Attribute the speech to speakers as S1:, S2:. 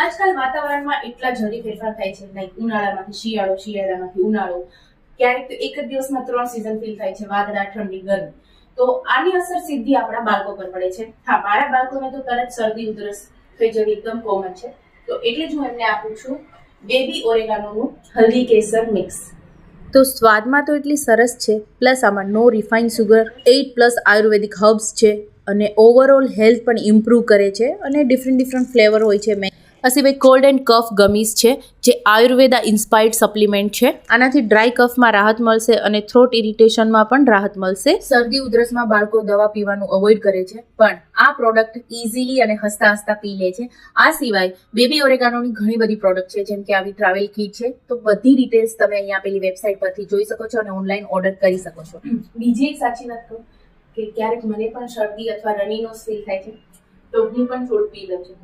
S1: આજકાલ વાતાવરણમાં એટલા જલ્દી ફેરફાર થાય છે, લાઈક ઉનાળામાંથી શિયાળો, શિયાળામાંથી ઉનાળો, ક્યારેક તો એક જ દિવસમાં 3 સિઝન ફીલ થાય છે, વાદળા, ઠંડી, ગરમી. તો આની અસર સીધી આપણા બાળકો પર પડે છે. હા, મારા બાળકોને તો તરત શરદી ઉધરસ થઈ જવી એકદમ કોમન છે, તો એટલે જ હું એમને આપું છું બેબી ઓરેગાનોનું હલ્દી કેસર મિક્સ.
S2: તો સ્વાદમાં તો એટલી સરસ છે, પ્લસ આમાં નો રિફાઇન્ડ સુગર, 8+ આયુર્વેદિક હર્બ્સ છે અને ઓવરઓલ હેલ્થ પણ ઇમ્પ્રૂવ કરે છે અને ડિફરન્ટ ફ્લેવર હોય છે. આ સિવાય કોલ્ડ એન્ડ કફ ગમીઝ છે, જે આયુર્વેદા ઇન્સ્પાયર્ડ સપ્લિમેન્ટ છે. આનાથી ડ્રાય કફમાં રાહત મળશે અને થ્રોટ ઇરિટેશનમાં પણ રાહત મળશે. શરદી ઉધરસમાં બાળકો દવા પીવાનું અવોઇડ કરે છે, પણ આ પ્રોડક્ટ ઇઝીલી અને હસતા હસતા પી લે છે. આ સિવાય બેબી ઓરેગાનોની ઘણી બધી પ્રોડક્ટ છે, જેમ કે આવી ટ્રાવેલ કીટ છે. તો બધી ડિટેલ્સ તમે અહીંયા આપેલી વેબસાઇટ પરથી જોઈ શકો છો અને ઓનલાઈન ઓર્ડર કરી શકો છો.
S1: બીજી એક સાચી વાત કહું કે ક્યારેક મને પણ શરદી અથવા રનીનો ફીલ થાય છે, તો હું પણ થોડું પી લઉં છું.